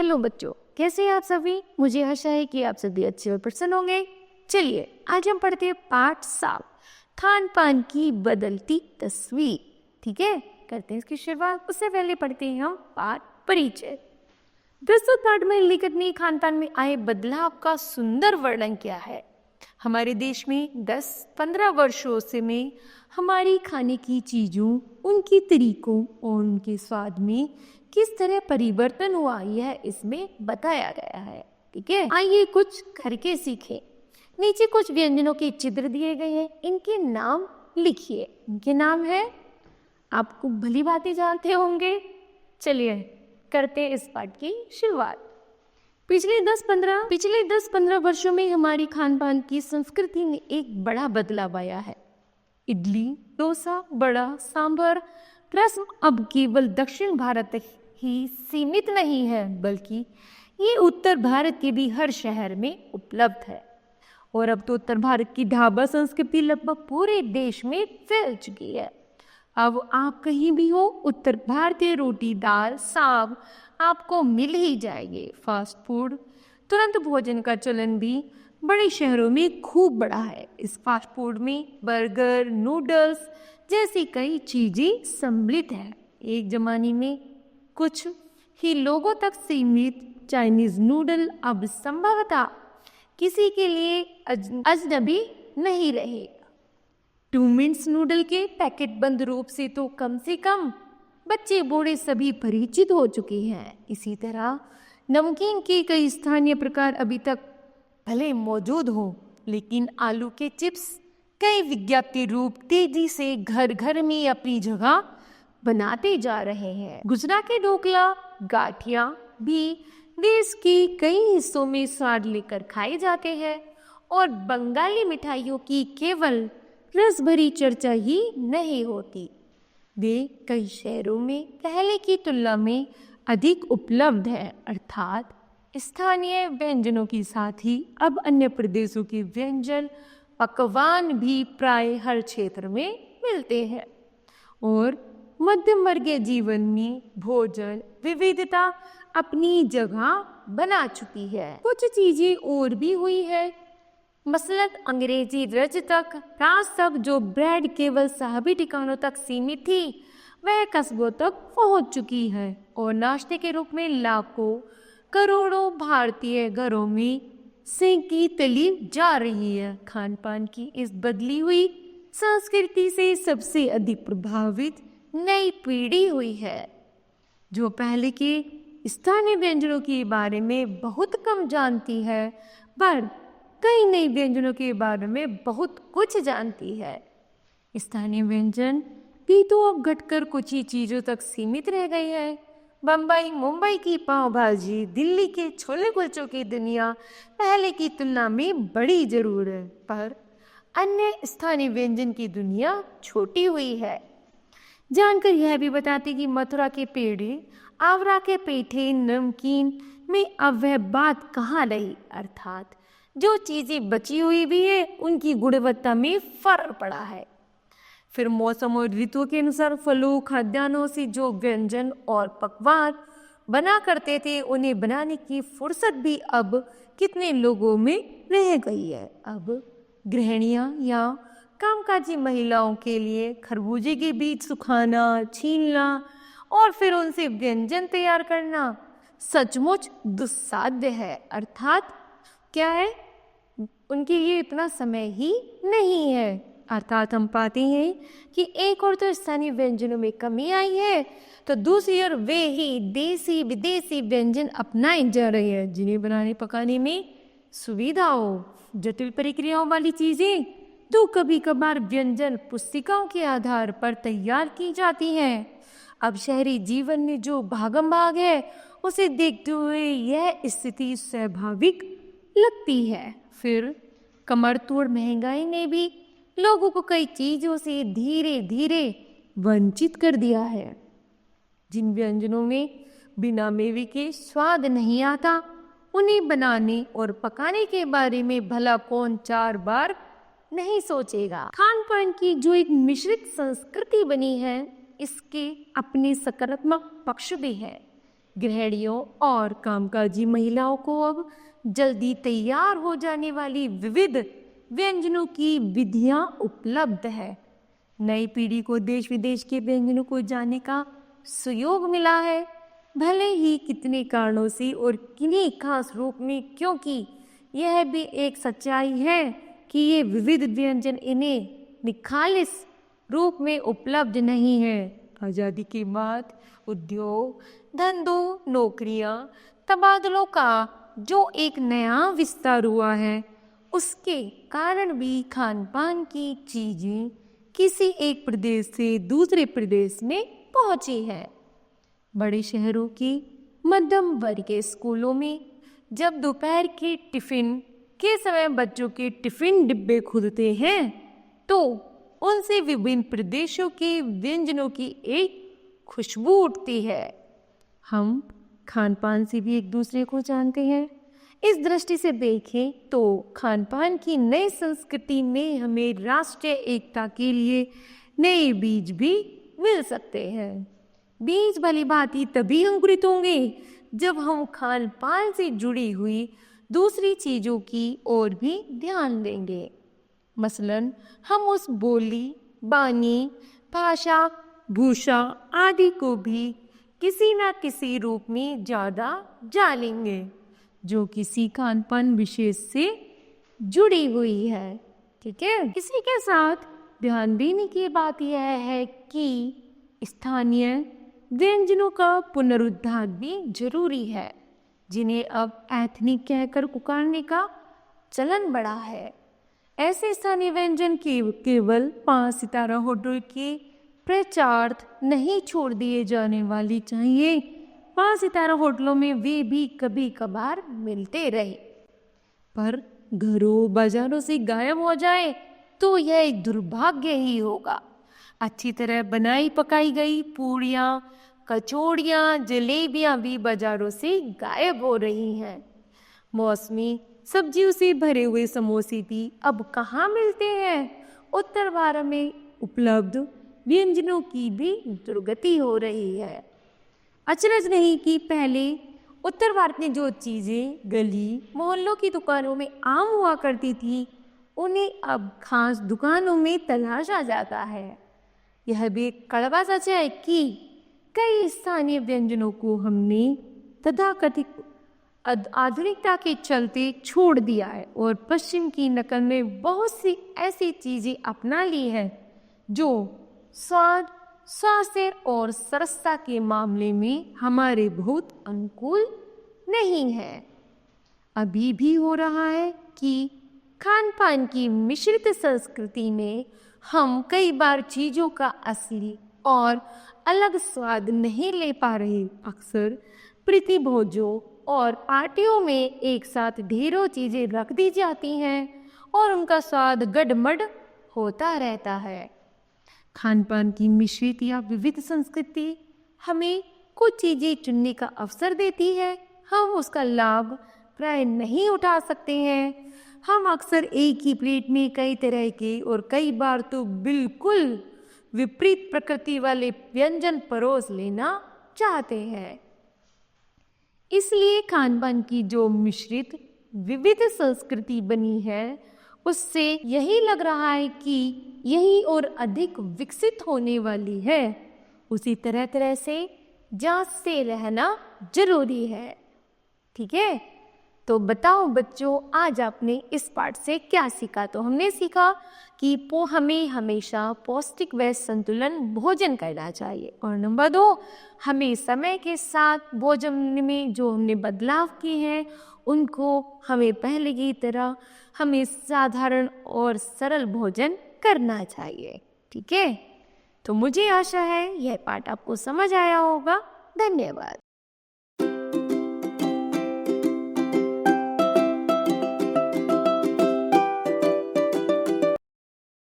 Hello बच्चों, कैसे हैं आप सभी। मुझे आशा है कि आप सभी अच्छे और प्रसन्न होंगे। चलिए आज हम पढ़ते हैं पाठ 7, खान पान की बदलती तस्वीर। ठीक है, करते हैं इसकी शुरुआत। उससे पहले पढ़ते हैं हम पाठ परिचय। प्रस्तुत पाठ में लेखक ने खान पान में आए बदलाव का सुंदर वर्णन किया है। हमारे देश में 10-15 वर्षों से में हमारी खाने की चीज़ों, उनके तरीकों और उनके स्वाद में किस तरह परिवर्तन हुआ यह इसमें बताया गया है। ठीक है, आइए कुछ करके सीखें। नीचे कुछ व्यंजनों के चित्र दिए गए हैं, इनके नाम लिखिए। इनके नाम है, आपको भली भांति जानते होंगे। चलिए करते हैं इस पाठ की शुरुआत। पिछले 10-15 वर्षों में हमारी खान पान की संस्कृति में एक बड़ा बदलाव आया है। इडली, डोसा, बड़ा, सांभर, रसम अब केवल दक्षिण भारत तक ही सीमित नहीं है, बल्कि ये उत्तर भारत के भी हर शहर में उपलब्ध है। और अब तो उत्तर भारत की ढाबा संस्कृति लगभग पूरे देश में फैल चुकी है। अब आप कहीं भी हो, उत्तर भारतीय रोटी, दाल, साग आपको मिल ही जाएंगे। फास्ट फूड, तुरंत भोजन का चलन भी बड़े शहरों में खूब बढ़ा है। इस फास्ट फूड में बर्गर, नूडल्स जैसी कई चीजें सम्मिलित है। एक जमाने में कुछ ही लोगों तक सीमित चाइनीज नूडल अब संभवतः किसी के लिए अजनबी नहीं रहे। 2 मिनट्स नूडल के पैकेट बंद रूप से कम बच्चे बूढ़े सभी परिचित हो चुके हैं। इसी तरह नमकीन के कई स्थानीय प्रकार अभी तक भले मौजूद हो, लेकिन आलू के चिप्स कई विज्ञापन रूप तेजी से घर घर में अपनी जगह बनाते जा रहे हैं। गुजरात के ढोकला, गाठिया भी देश के कई हिस्सों में स्वाद लेकर खाए जाते हैं। और बंगाली मिठाइयों की केवल रस भरी चर्चा ही नहीं होती, वे कई शहरों में पहले की तुलना में अधिक उपलब्ध है। अर्थात स्थानीय व्यंजनों के साथ ही अब अन्य प्रदेशों के व्यंजन पकवान भी प्राय हर क्षेत्र में मिलते हैं। और मध्यम वर्गीय जीवन में भोजन विविधता अपनी जगह बना चुकी है। कुछ चीजें और भी हुई है, मसलन अंग्रेजी रज तक रात तक जो ब्रेड केवल साहबी ठिकानों तक सीमित थी, वह कस्बों तक पहुंच चुकी है। और नाश्ते के रूप में लाखों करोड़ों भारतीय घरों में सेंकी तली जा रही है। खान पान की इस बदली हुई संस्कृति से सबसे अधिक प्रभावित नई पीढ़ी हुई है, जो पहले के स्थानीय व्यंजनों के बारे में बहुत कम जानती है, पर कई नए व्यंजनों के बारे में बहुत कुछ जानती है। स्थानीय व्यंजन भी तो अब घटकर कुछ ही चीजों तक सीमित रह गई है। बम्बई, मुंबई की पाव भाजी, दिल्ली के छोले कुलचों की दुनिया पहले की तुलना में बड़ी जरूर है, पर अन्य स्थानीय व्यंजन की दुनिया छोटी हुई है। जानकर यह भी बताती कि मथुरा के पेड़े, आगरा के पेठे, नमकीन में अब वह बात कहाँ रही। अर्थात जो चीजें बची हुई भी है, उनकी गुणवत्ता में फर्क पड़ा है। फिर मौसम और ऋतुओं के अनुसार फलों, खाद्यान्नों से जो व्यंजन और पकवान बना करते थे, उन्हें बनाने की फुर्सत भी अब कितने लोगों में रह गई है। अब गृहिणियां या कामकाजी महिलाओं के लिए खरबूजे के बीज सुखाना, छीलना और फिर उनसे व्यंजन तैयार करना सचमुच दुस्साध्य है। अर्थात क्या है, उनके लिए इतना समय ही नहीं है। अर्थात हम पाते हैं कि एक और तो स्थानीय व्यंजनों में कमी आई है, तो दूसरी ओर वे ही देसी विदेशी व्यंजन अपनाए जा रहे हैं, जिन्हें बनाने पकाने में सुविधा हो। जटिल प्रक्रियाओं वाली चीजें तो कभी कभार व्यंजन पुस्तिकाओं के आधार पर तैयार की जाती हैं। अब शहरी जीवन में जो भागम भाग है, उसे देखते हुए यह स्थिति स्वाभाविक लगती है। फिर कमर तोड़ महंगाई ने भी लोगों को कई चीजों से धीरे धीरे वंचित कर दिया है। जिन व्यंजनों में बिना मेवे के स्वाद नहीं आता, उन्हें बनाने और पकाने के बारे में भला कौन 4 बार नहीं सोचेगा। खान पान की जो एक मिश्रित संस्कृति बनी है, इसके अपने सकारात्मक पक्ष भी है। गृहिणियों और कामकाजी महिलाओं को अब जल्दी तैयार हो जाने वाली विविध व्यंजनों की विधियां उपलब्ध है। नई पीढ़ी को देश विदेश के व्यंजनों को जानने का सुयोग मिला है, भले ही कितने कारणों से और किन्हीं खास रूप में, क्योंकि यह भी एक सच्चाई है कि ये विविध व्यंजन इन्हें निखालिस रूप में उपलब्ध नहीं है। आज़ादी के बाद उद्योग, धंधों, नौकरियां, तबादलों का जो एक नया विस्तार हुआ है, उसके कारण भी खान पान की चीजें किसी एक प्रदेश से दूसरे प्रदेश में पहुंची है। बड़े शहरों की मध्यम वर्ग के स्कूलों में जब दोपहर के टिफिन के समय बच्चों के टिफिन डिब्बे खुलते हैं तो उनसे विभिन्न प्रदेशों के व्यंजनों की एक खुशबू उठती है। हम खान पान से भी एक दूसरे को जानते हैं। इस दृष्टि से देखें तो खान पान की नई संस्कृति में हमें राष्ट्रीय एकता के लिए नए बीज भी मिल सकते हैं। बीज भली भांति तभी अंकुरित होंगे जब हम खान पान से जुड़ी हुई दूसरी चीजों की ओर भी ध्यान देंगे। मसलन हम उस बोली, बानी, भाषा, भूषा आदि को भी किसी न किसी रूप में ज्यादा जानेंगे जो किसी खान पान विशेष से जुड़ी हुई है। ठीक है, इसी के साथ ध्यान देने की बात यह है कि स्थानीय व्यंजनों का पुनरुद्धार भी जरूरी है, जिन्हें अब एथनिक कहकर पुकारने का चलन बढ़ा है। ऐसे स्थानीय व्यंजन केवल 5 सितारा होटल के प्रचारार्थ नहीं छोड़ दिए जाने वाली चाहिए। 5 सितारा होटलों में वे भी कभी कभार मिलते रहे, पर घरों बाजारों से गायब हो जाए तो यह एक दुर्भाग्य ही होगा। अच्छी तरह बनाई पकाई गई पूड़ियाँ, कचौड़ियाँ, जलेबियाँ भी बाजारों से गायब हो रही हैं। मौसमी सब्जियों से भरे हुए समोसे भी अब कहाँ मिलते हैं। उत्तर भारत में उपलब्ध व्यंजनों की भी दुर्गति हो रही है। अचरज नहीं कि पहले उत्तर भारत में जो चीज़ें गली मोहल्लों की दुकानों में आम हुआ करती थी, उन्हें अब खास दुकानों में तलाशा जाता है। यह भी एक कड़वा सच है कि कई स्थानीय व्यंजनों को हमने तथाकथित आधुनिकता के चलते छोड़ दिया है और पश्चिम की नकल में बहुत सी ऐसी चीज़ें अपना ली है जो स्वाद, स्वास्थ्य और सरसता के मामले में हमारे बहुत अनुकूल नहीं है। अभी भी हो रहा है कि खान पान की मिश्रित संस्कृति में हम कई बार चीज़ों का असली और अलग स्वाद नहीं ले पा रहे। अक्सर प्रीति भोजों और पार्टियों में एक साथ ढेरों चीज़ें रख दी जाती हैं और उनका स्वाद गडमड होता रहता है। खान पान की मिश्रित या विविध संस्कृति हमें कुछ चीज़ें चुनने का अवसर देती है। हम उसका लाभ प्राय नहीं उठा सकते हैं। हम अक्सर एक ही प्लेट में कई तरह के और कई बार तो बिल्कुल विपरीत प्रकृति वाले व्यंजन परोस लेना चाहते हैं। इसलिए खान पान की जो मिश्रित विविध संस्कृति बनी है, उससे यही लग रहा है कि यही और अधिक विकसित होने वाली है। उसी तरह तरह से जांच से रहना जरूरी है। ठीक है, तो बताओ बच्चों, आज आपने इस पाठ से क्या सीखा? तो हमने सीखा कि हमें हमेशा पौष्टिक व संतुलन भोजन करना चाहिए, और नंबर 2, हमें समय के साथ भोजन में जो हमने बदलाव किए हैं उनको हमें पहले की तरह हमें साधारण और सरल भोजन करना चाहिए। ठीक है, तो मुझे आशा है यह पाठ आपको समझ आया होगा। धन्यवाद।